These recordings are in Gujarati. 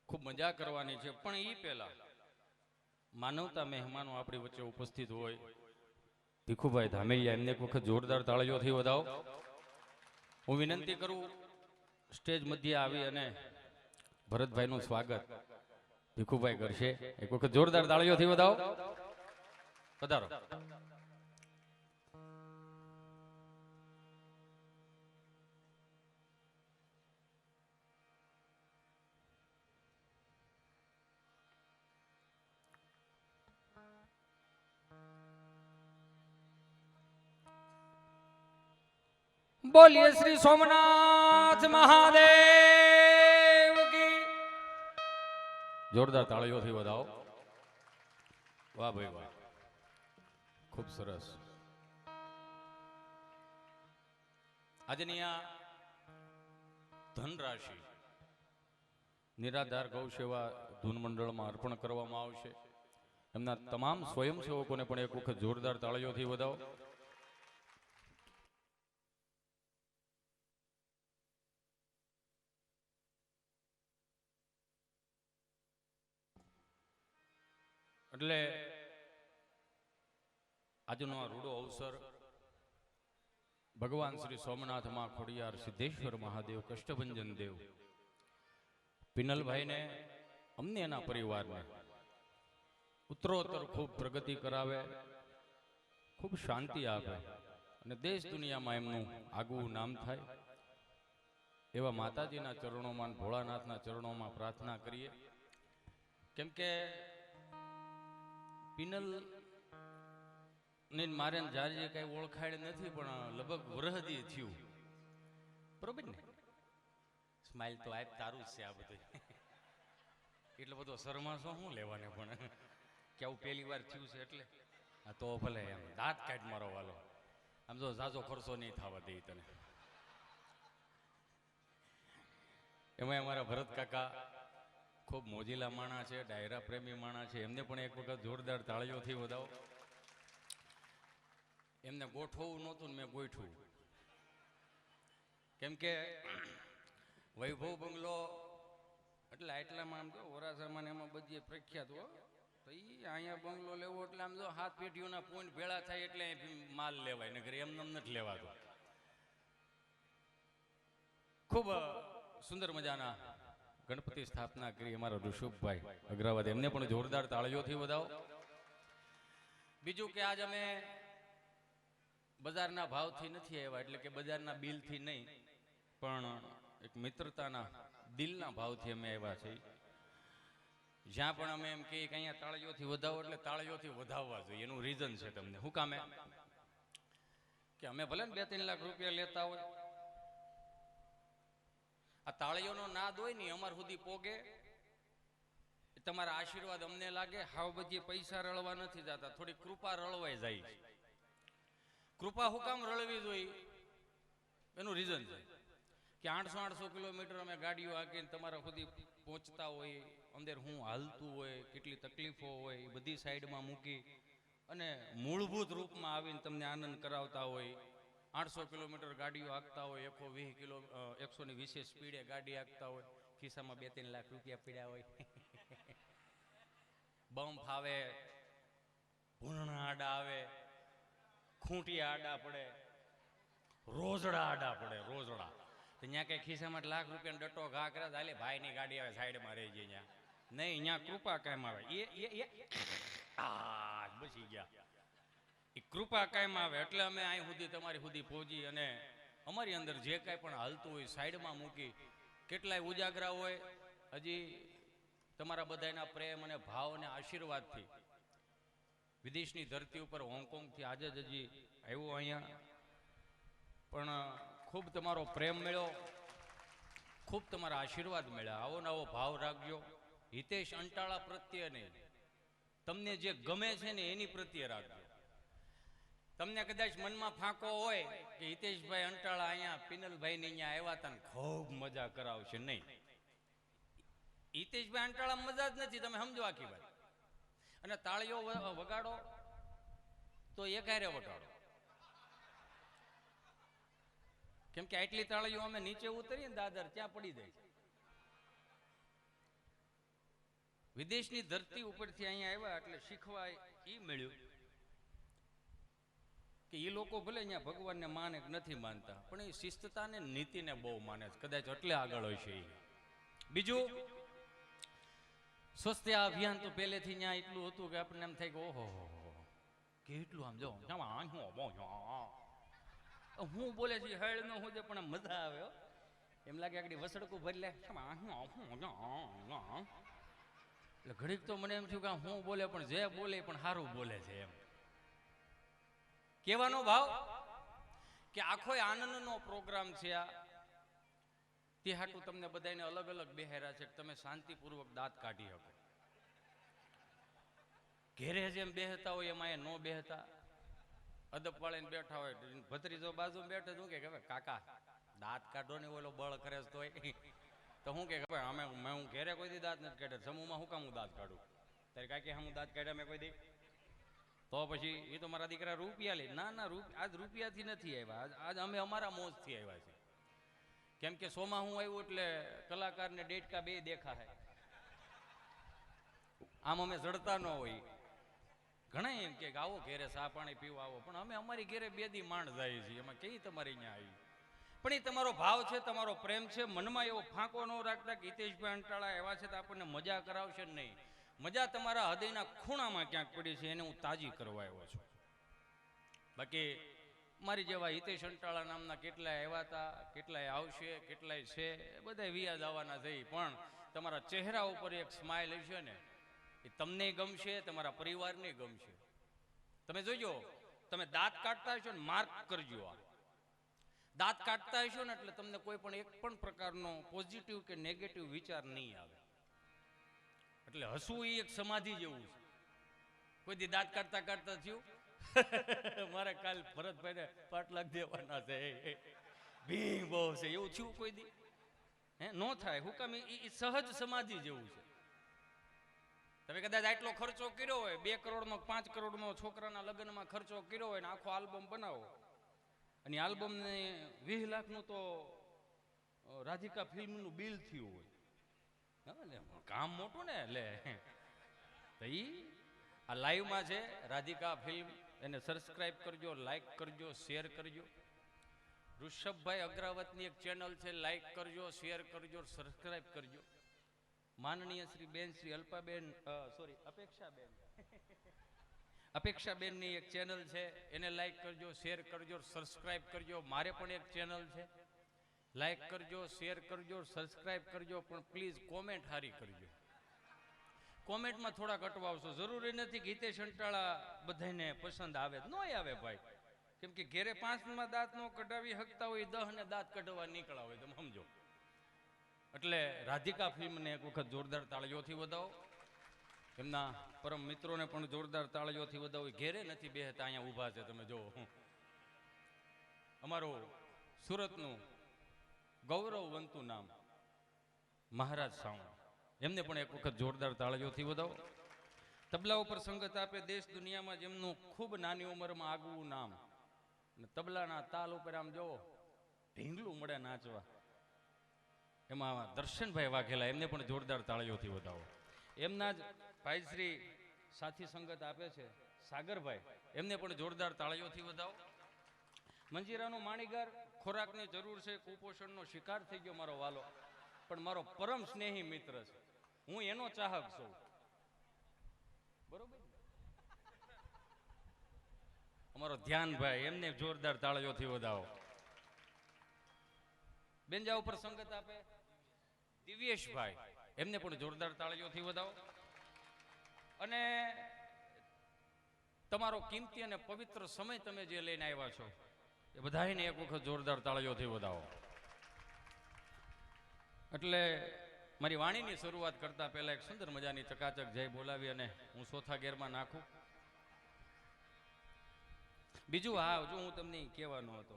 ખૂબ મજા કરવાની છે, પણ એ પહેલા માનવતા મહેમાનો આપણી વચ્ચે ઉપસ્થિત હોય, ભીખુભાઈ ધામેલિયા, એમને એક વખત જોરદાર તાળીઓથી વધાવો. હું વિનંતી કરું સ્ટેજ મધ્ય આવી અને ભરતભાઈનું સ્વાગત ભીખુભાઈ કરશે. એક વખત જોરદાર તાળીઓથી વધાવો. પધારો. બોલીએ શ્રી સોમનાથ મહાદેવ કી. જોરદાર તાળીઓથી વધાવો. વાહ ભાઈ વાહ, ખૂબ સરસ. આજની આ ધનરાશિ નિરાધાર ગૌ સેવા ધૂન મંડળમાં અર્પણ કરવામાં આવશે. એમના તમામ સ્વયંસેવકોને પણ એક વખત જોરદાર તાળીઓથી વધાવો. એટલે આજનો આ રૂડો અવસર ભગવાન શ્રી સોમનાથ માં ખોડિયાર સિદ્ધેશ્વર મહાદેવ કષ્ટભંજન દેવ પિનલભાઈને, અમને એના પરિવારને ઉત્તરોત્તર ખૂબ પ્રગતિ કરાવે, ખૂબ શાંતિ આપે અને દેશ દુનિયામાં એમનું આગવું નામ થાય એવા માતાજીના ચરણોમાં, ભોળાનાથના ચરણોમાં પ્રાર્થના કરીએ. કેમ કે પિનલ ને મારે જાજી કઈ ઓળખાડ નથી, પણ લગભગ વરહદી થયું, બરોબર ને? સ્માઈલ તો આપ તારું જ છે આ બધું. એટલો બધો શરમાશો શું લેવાને, પણ કે આવું પહેલી વાર થયું છે એટલે આ તો ભલે એમ દાંત કાઢ મારો વાલો, આમ તો ઝાઝો ખર્ચો નહીં થવા દે તને. એમાં અમારા ભરત કાકા ખૂબ મોજીલા માણા છે, ડાયરા પ્રેમી માણા છે, એમને પણ એક વખત જોરદાર તાળીઓથી વધાવો. એમને ગોઠવવું નહોતું ને મેં ગોઠવું, કેમ કે વૈભવ બંગલો એટલે આટલામાં આમ તો વરાસામાં એમાં બધી પ્રખ્યાત હો, તો એ અહીંયા બંગલો લેવો એટલે આમ જો 7 પેઢીઓના પોઈન્ટ ભેળા થાય એટલે માલ લેવાય, નગર એમને નથી લેવાતો. ખૂબ સુંદર મજાના ગણપતિ સ્થાપના કરી અમારા ઋષભભાઈ અગ્રવાદ, એમને પણ જોરદાર તાળીઓથી વધાવો. બીજું કે આજ અમે બજારના ભાવથી નથી આવ્યા, એટલે કે બજારના બિલથી નહીં, પણ એક મિત્રતાના દિલના ભાવથી અમે આવ્યા છીએ. જ્યાં પણ અમે એમ કહીએ કે અહીંયા તાળીઓથી વધાવો એટલે તાળીઓથી વધાવવા જોઈએ. એનું રીઝન છે તમને શું કામે કે અમે ભલે ને 2-3 લાખ રૂપિયા લેતા હોય, આ તાળીઓનો નાદ હોય ને અમાર સુધી પોગે, તમારા આશીર્વાદ અમને લાગે. હાવ બધી પૈસા રળવા નથી જતા, થોડી કૃપા રળવાઈ જાય. કૃપા હું કામ રળવી જોઈએ એનું રીઝન છે કે 800 કિલોમીટર અમે ગાડીઓ હાંકીને તમારા સુધી પહોંચતા હોય, અંદર હું હાલતું હોય, કેટલી તકલીફો હોય, એ બધી સાઈડમાં મૂકી અને મૂળભૂત રૂપમાં આવીને તમને આનંદ કરાવતા હોય. 800 કિલોમીટર ગાડીઓ હાંકતા હોય, 120 સ્પીડે ગાડી હાંકતા હોય, ખિસ્સામાં 2-3 લાખ રૂપિયા પીડ્યા હોય, બમ્પ આવે, ભૂંણા આડા આવે, ખૂંટિયા આડા પડે, રોજડા આડા પડે, રોજડા. તો ત્યાં કઈ ખિસ્સામાં લાખ રૂપિયાનો ડટ્ટો ઘા કરે, હાલે ભાઈની ગાડી આવે સાઈડમાં રહી જાય. ત્યાં નહીં, અહીંયા કૃપા કાયમ આવે. બચી ગયા. એ કૃપા કાયમ આવે એટલે અમે અહીં સુધી તમારી સુધી પહોંચી અને અમારી અંદર જે કાંઈ પણ હાલતું હોય સાઈડમાં મૂકી. કેટલાય ઉજાગરા હોય, હજી તમારા બધાના પ્રેમ અને ભાવ અને આશીર્વાદથી વિદેશની ધરતી ઉપર હોંગકોંગથી આજે જ હજી આવ્યો અહીંયા, પણ ખૂબ તમારો પ્રેમ મળ્યો, ખૂબ તમારા આશીર્વાદ મળ્યા. આવો નવો ભાવ રાખજો. હિતેશ અંટાળા પ્રત્યે નહીં, તમને જે ગમે છે ને એની પ્રત્યે રાખજો. તમને કદાચ મનમાં ફાંકો હોય કે હિતેશભાઈ અંટાળા અહીંયા પિનલભાઈ ને અહીંયા આવ્યા હતા ને ખૂબ મજા કરાવશે, નહીં. હિતેશભાઈ અંટાળા મજા જ નથી, તમે સમજો આખી વાત. અને તાળીઓ વગાડો તો એકારે વગાડો, કેમ કે આટલી તાળીઓ અમે નીચે ઉતરીએ ને દાદર ત્યાં પડી જાય. વિદેશની ધરતી ઉપરથી અહીંયા આવ્યા એટલે શીખવા એ મળ્યું કે એ લોકો ભલે અહીંયા ભગવાનને માને કે નથી માનતા, પણ એ શિસ્તતાને નીતિને બહુ માને છે, કદાચ એટલે આગળ હોય છે. બીજું, સ્વસ્થ્ય અભિયાન તો પહેલેથી ત્યાં એટલું હતું કે આપણને એમ થાય કે ઓહો કેટલું આમ જો હું બોલે છે હેળ ન હું પણ મજા આવે, એમ લાગે આગળ વસડકું ભરી લે. એટલે ઘડીક તો મને એમ થયું કે હું બોલે પણ જે બોલે પણ સારું બોલે છે એમ. કહેવાનો ભાવ કે આખો આનંદનો પ્રોગ્રામ છે આ. તે હાટું તમને બધાને અલગ અલગ બેહેરા છે, તમે શાંતિપૂર્વક દાંત કાઢી શકો. ઘેરે જેમ બેહતા હોય એમાં એ ન બેહતા, અદબ વાળીને બેઠા હોય, ભત્રીજો બાજુ બેઠે શું કે કાકા દાંત કાઢો ને, ઓલો બળ કરે તો હું કે અમે હું ઘેરે કોઈ દી દાંત નથી કાઢ્યા, સમૂહમાં હું કામ હું દાંત કાઢું? ત્યારે કાકી હું દાંત કાઢ્યા મેં કોઈ દી? તો પછી એ તો મારા દીકરા રૂપિયા લે. ના ના, આજ રૂપિયાથી નથી આવ્યા, આજ અમે અમારા મોજથી આવ્યા છે. કેમ કે સોમાં હું આવ્યું એટલે કલાકારને ડેટકા બે દેખાય, આમ અમે જડતા ન હોય. ઘણા એમ કે આવો ઘેરે ચા પાણી પીવા આવો, પણ અમે અમારી ઘેરે બે દી માંડ જાય છીએ, એમાં કઈ તમારી અહીંયા આવી. પણ એ તમારો ભાવ છે, તમારો પ્રેમ છે, મનમાં એવો ફાંકો ન રાખતા કે હિતેશભાઈ અંટાળા એવા છે તો આપણને મજા કરાવશે નહીં. મજા તમારા હૃદયના ખૂણામાં ક્યાંક પડી છે, એને હું તાજી કરવા આવ્યો છું. બાકી મારી જેવા હિતેશ અંટાળા નામના કેટલાય આવ્યા હતા, કેટલાય આવશે, કેટલાય છે, બધા વિયાદ આવવાના થઈ, પણ તમારા ચહેરા ઉપર એક સ્માઇલ હશે ને, એ તમને ગમશે, તમારા પરિવારને ગમશે. તમે જોજો, તમે દાંત કાઢતા હશો ને, માર્ક કરજો, આ દાંત કાઢતા હશો ને એટલે તમને કોઈ પણ એક પણ પ્રકારનો પોઝિટિવ કે નેગેટિવ વિચાર નહીં આવે. એટલે હસવું એ એક સમાધિ જેવું છે. કોઈ દી દાંત કાઢતા કાઢતા થયું મારે કાલ ભરતભાઈને પાટલાક દેવાના છે, ભી બહુ છે, એવું થયું કોઈ દી? હે, નો થાય. હું કામ? એ સહજ સમાધિ જેવું છે. તમે કદાચ આટલો ખર્ચો કર્યો હોય, 2 કરોડનો 5 કરોડનો છોકરાના લગ્નમાં ખર્ચો કર્યો હોય ને આખો આલ્બમ બનાવો, અને આલ્બમ ને 20 લાખનું તો રાધિકા ફિલ્મનું બિલ થયું હોય, કામ મોટું ને. એટલે આ લાઈવમાં છે રાધિકા ફિલ્મ, એને સબસ્ક્રાઇબ કરજો, લાઈક કરજો, શેર કરજો. ઋષભભાઈ અગ્રાવતની એક ચેનલ છે, લાઈક કરજો, શેર કરજો, સબસ્ક્રાઇબ કરજો. માનનીય શ્રી બેન શ્રી અલ્પાબેન અપેક્ષાબેનની એક ચેનલ છે, એને લાઈક કરજો, શેર કરજો, સબસ્ક્રાઇબ કરજો. મારે પણ એક ચેનલ છે, લાઈક કરજો, શેર કરજો, સબસ્ક્રાઇબ કરજો, પણ પ્લીઝ કોમેન્ટ હારી કરજો. કોમેન્ટમાં થોડાક અટવાવશો. જરૂરી નથી કે હિતેશ અંટાળા બધાને પસંદ આવે, ન આવે ભાઈ. કેમ કે ઘેરે 5માં દાંત નો કઢાવી શકતા હોય, 10 ને દાંત કઢાવવા નીકળ્યા હોય, તમે સમજો. એટલે રાધિકા ફિલ્મને એક વખત જોરદાર તાળીઓથી વધાવો. એમના પરમ મિત્રોને પણ જોરદાર તાળીઓથી વધાવો. ઘેરે નથી બેહતા, અહીંયા ઊભા છે, તમે જો. અમારું સુરતનું ગૌરવવંતું નામ મહારાજ સાવણ, એમને પણ એક વખત જોરદાર તાળીઓથી વધાવો. તબલા ઉપર સંગત આપે દેશ દુનિયામાં જેમનું ખૂબ નાની ઉંમરમાં આગવું નામ, તબલાના તાલ ઉપર આમ જોવો ઢીંગલું મળે નાચવા, એમાં દર્શનભાઈ વાઘેલા, એમને પણ જોરદાર તાળીઓથી વધાવો. એમના જ ભાઈ શ્રી સાથી સંગત આપે છે સાગરભાઈ, એમને પણ જોરદાર તાળીઓથી વધાવો. મંજીરાનો માણીગાર, ખોરાકની જરૂર છે, કુપોષણનો શિકાર થઈ ગયો મારો વાલો, પણ મારો પરમ સ્નેહી મિત્ર છે, હું એનો ચાહક છું. બરોબર? અમારો ધ્યાનભાઈ, એમને જોરદાર તાળીઓથી વધાવો. બેંજા ઉપર સંગત આપે દિવ્યેશભાઈ, એમને પણ જોરદાર તાળીઓથી વધાવો. અને તમારો કિંમતી અને પવિત્ર સમય તમે જે લઈને આવ્યા છો, એ બધાને એક વખત જોરદાર તાળીઓથી વધાવો. એટલે મારી વાણીની શરૂઆત કરતા પહેલા એક સુંદર મજાની ચકાચક જય બોલાવી અને હું ચોથા ગેરમાં નાખું. બીજું, હા, જો હું તમને કહેવાનો હતો,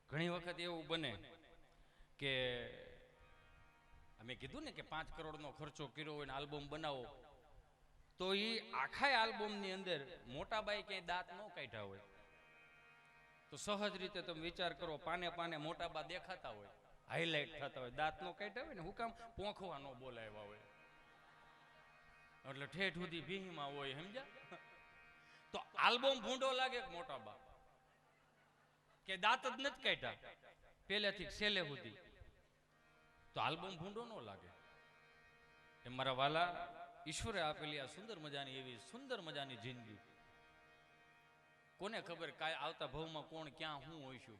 ઘણી વખત એવું બને કે અમે કીધું ને કે 5 કરોડનો ખર્ચો કર્યો હોય ને આલ્બમ બનાવો, તો એ આખા આલ્બમની અંદર મોટા બાઈ ક્યાંય દાંત ન કાઢ્યા હોય તો સહજ રીતે તમે વિચાર કરો, પાને પાને મોટા બા દેખાતા હોય, હાઈલાઇટ થતા હોય, દાંત નો કાઢ્યા હોય ને, હું કામ પોંખવા ન બોલાવ્યા હોય. એટલે ઠેઠ સુધી ભીહીમાં હોય, સમજ્યા? તો આલ્બમ ભૂંડો લાગે કે મોટા બાપ કે દાંત જ નથી કાઢ્યા પહેલેથી છેલ્લે સુધી, તો આલ્બમ ભૂંડો ન લાગે. એ મારા વાલા, ઈશ્વરે આપેલી આ સુંદર મજાની એવી સુંદર મજાની જિંદગી, કોને ખબર કાંઈ આવતા ભવમાં કોણ ક્યાં હું હોઈશું.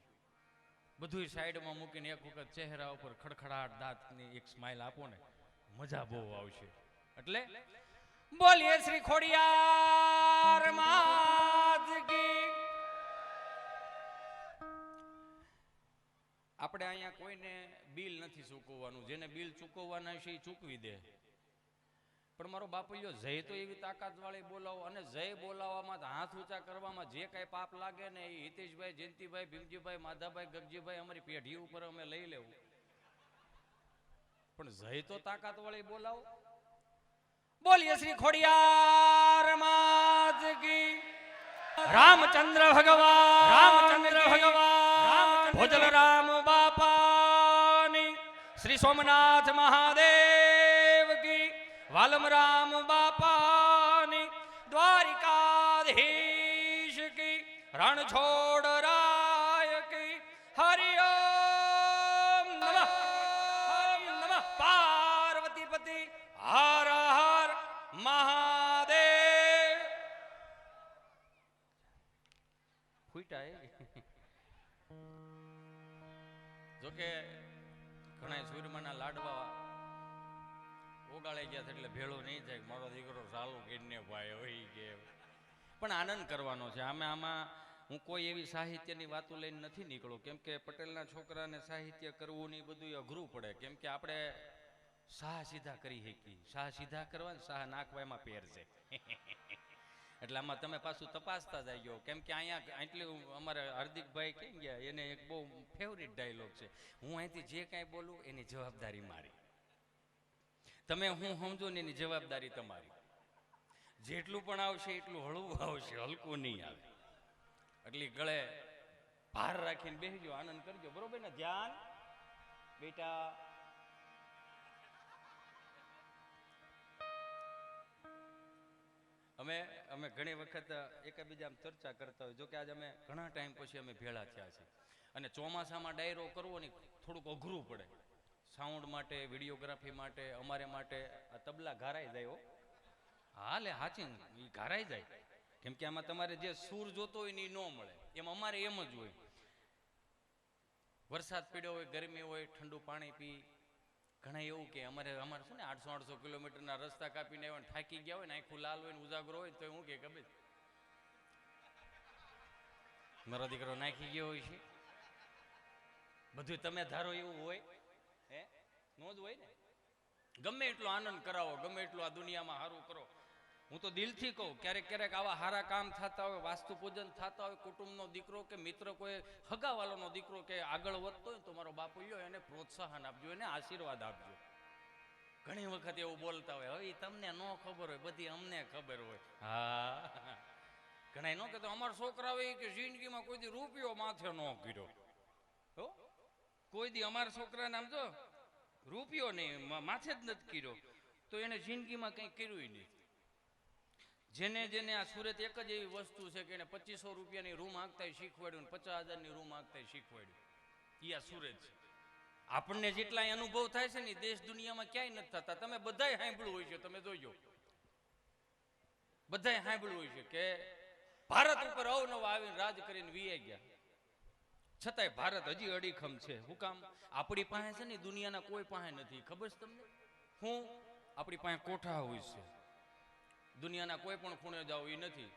બધું સાઈડમાં મૂકીને એક વખત ચહેરા ઉપર ખડખડાટ દાંતની એક સ્માઈલ આપો ને, મજા બહુ આવશે. એટલે બોલીએ શ્રી ખોડિયાર માત કી. આપણે અહીંયા કોઈને બિલ નથી ચૂકવવાનું, જેને બિલ ચૂકવવાના છે એ ચૂકવી દે. પણ મારો બાપુલ્યો જય તો એવી તાકાત વાળી બોલાવો, અને જય બોલાવવામાં હાથ ઊંચા કરવામાં જે કાંઈ પાપ લાગે ને એ હિતેશભાઈ, જયંતિભાઈ, ભીમજીભાઈ, માધાભાઈ, ગગજીભાઈ અમારી પેઢી ઉપર અમે લઈ લેવું. પણ જય તો તાકાત વાળી બોલાવો. બોલીએ શ્રી ખોડિયાર માત કી. રામચંદ્ર ભગવાન, રામચંદ્ર ભગવાન, ભોજલ રામ બાપાની, શ્રી સોમનાથ મહાદેવ કી, વાલમ રામ બાપાની, દ્વારિકાધીશ કી, રણછોડ રાય કી. હરિ ઓમ નમઃ, હરિ નમઃ. પાર્વતી પતિ હર હર મહાદેવ. ફૂટા જોકે ઘણા સૂર્યમાના લાડવા ઓગાળાઈ ગયા એટલે ભેળો નહીં થાય, મારો દીકરો ચાલુ કરીને ભાઈ હોય કે. પણ આનંદ કરવાનો છે. આમાં હું કોઈ એવી સાહિત્યની વાતો લઈને નથી નીકળ્યો, કેમ કે પટેલના છોકરાને સાહિત્ય કરવું ને બધું અઘરું પડે. કેમ કે આપણે શાહ સીધા કરી શકીએ, શાહ સીધા કરવા ને શાહ નાખવા એમાં પેર છે. એટલે આમાં તમે પાછું તપાસતા જ ગયો. કેમ કે અહીંયા એટલું અમારે હાર્દિકભાઈ કહી ગયા, એને એક બહુ ફેવરિટ ડાયલોગ છે, હું અહીંથી જે કાંઈ બોલું એની જવાબદારી મારી, તમે હું સમજો ને એની જવાબદારી તમારી. જેટલું પણ આવશે એટલું હળવું આવશે, હલકું નહીં આવે. એટલે ગળે ભાર રાખીને બેસજો, આનંદ કરજો, બરોબર ને? ધ્યાન બેટા. અમે ઘણી વખત એકબીજા ચર્ચા કરતા હોય. જો કે આજે અમે ઘણા ટાઈમ પછી અમે ભેળા થયા છીએ, અને ચોમાસામાં ડાયરો કરવો ને થોડુંક અઘરું પડે. સાઉન્ડ માટે, વિડીયોગ્રાફી માટે, અમારે માટે આ તબલા ઘારાઈ જાય. હા લે હાચી, એ ઘારાઈ જાય. કેમ કે આમાં તમારે જે સૂર જોતો હોય ને એ ન મળે. એમ અમારે એમ જ હોય. વરસાદ પડ્યો હોય, ગરમી હોય, ઠંડુ પાણી પી. ઘણા એવું કે અમારે શું ને 800 કિલોમીટરના રસ્તા કાપીને આવ્યા, થાકી ગયા હોય ને, આખું લાલ હોય ને ઉજાગરો હોય, તો હું કે ખબર મારો દીકરો નાખી ગયો હોય છે. બધું તમે ધારો એવું હોય હે? નો જ હોય ને. ગમે એટલો આનંદ કરાવો, ગમે એટલું આ દુનિયામાં સારું કરો. હું તો દિલથી કહું, ક્યારેક ક્યારેક આવા સારા કામ થતા હોય, વાસ્તુ પૂજન થતા હોય, કુટુંબનો દીકરો કે મિત્ર, કોઈ હગાવાલાનો દીકરો કે આગળ વધતો હોય તો મારો બાપુ લ્યો એને પ્રોત્સાહન આપજો, એને આશીર્વાદ આપજો. ઘણી વખત એવું બોલતા હોય, હવે તમને ન ખબર હોય, બધી અમને ખબર હોય. હા, ઘણા ન કહેતો અમારા છોકરાઓ કે જિંદગીમાં કોઈ દી રૂપિયો માથે ન કર્યો. કોઈ દી અમારા છોકરાને આમ જો રૂપિયો નહીં માથે જ નથી કર્યો, તો એને જિંદગીમાં કંઈ કર્યું નહીં. જેને જેને આ સુરત એક જ એવી વસ્તુ છે કે એને 2500 રૂપિયાની રૂમ આંકતા શીખવાડ્યું ને 50,000ની રૂમ આંકતા શીખવાડ્યું. એ આ સુરત છે. આપણને જેટલા અનુભવ થાય છે ને દેશ દુનિયામાં ક્યાંય નથી થતા. તમે બધાય સાંભળ્યું હોય છે, તમે જોજો, બધાય સાંભળ્યું હોય છે કે ભારત ઉપર અવનવા આવીને રાજ કરીને વીએ ગયા, છતાંય ભારત હજી અડીખમ છે. શું કામ? આપણી પાસે છે ને દુનિયાના કોઈ પાસે નથી. ખબર છે તમને? હું આપણી પાસે કોઠા હોય છે, દુનિયાના કોઈ પણ ખૂણે જાવ એ નથી.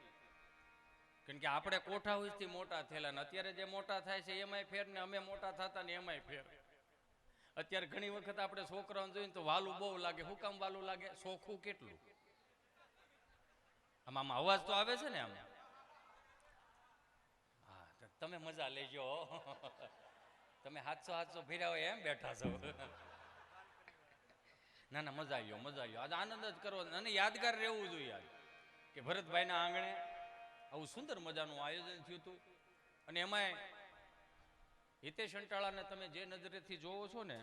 કારણ કે આપણે કોઠા હાઉસથી મોટા થયેલા ને અત્યારે જે મોટા થાય છે એમાંય ફેર ને અમે મોટા થતા ને એમાંય ફેર. અત્યારે ઘણી વખત આપણે છોકરાઓને જોઈને તો વાલું બહુ લાગે. શું કામ વાલું લાગે? સોખું કેટલું. આમાં અવાજ તો આવે છે ને આમ. હા, તમે મજા લેજો. તમે 700 ફેર્યા હોય એમ બેઠા છો. ના ના, મજા આવ્યો, મજા આવ્યો. આજે આનંદ જ કરવો અને યાદગાર રહેવું જોઈએ આજ કે ભરતભાઈના આંગણે આવું સુંદર મજાનું આયોજન થયું હતું. અને એમાંય હિતેશ અંટાળાને તમે જે નજરેથી જોવો છો ને,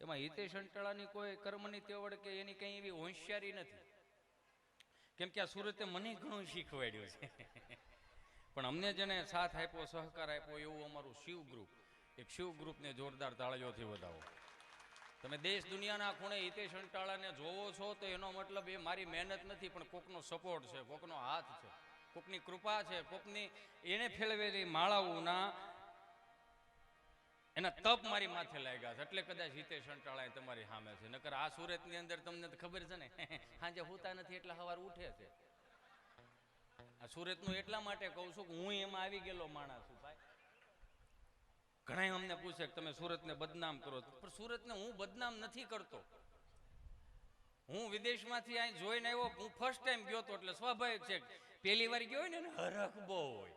એમાં હિતેશ અંટાળાની કોઈ કર્મની તેવડ કે એની કંઈ એવી હોશિયારી નથી. કેમ કે આ સુરતે મને ઘણું શીખવાડ્યું છે. પણ અમને જેને સાથ આપ્યો, સહકાર આપ્યો એવું અમારું શિવ ગ્રુપ. એક શિવ ગ્રુપને જોરદાર તાળીઓથી વધાવો. તમે દેશ દુનિયાના ખૂણે હિતેશ અંટાળાને જોવો છો તો એનો મતલબ એ મારી મહેનત નથી, પણ કોકનો સપોર્ટ છે, કોકનો હાથ છે, કોકની કૃપા છે, કોકની એને ફેળવેલી માળાઓના એના તપ મારી માથે લાગ્યા છે. એટલે કદાચ હિતેશ અંટાળા તમારી સામે છે. નકર આ સુરતની અંદર તમને તો ખબર છે ને, સાંજે હોતા નથી એટલે સવાર ઉઠે છે. આ સુરતનું એટલા માટે કહું છું કે હું એમાં આવી ગયેલો માણસ છું ભાઈ. ઘણા અમને પૂછે કે તમે સુરતને બદનામ કરો, પણ સુરતને હું બદનામ નથી કરતો. હું વિદેશમાંથી અહીં જોઈને આવ્યો, હું ફર્સ્ટ ટાઈમ ગયો હતો એટલે સ્વાભાવિક છે પહેલી વાર ગયો હોય ને હરખ બહુ હોય.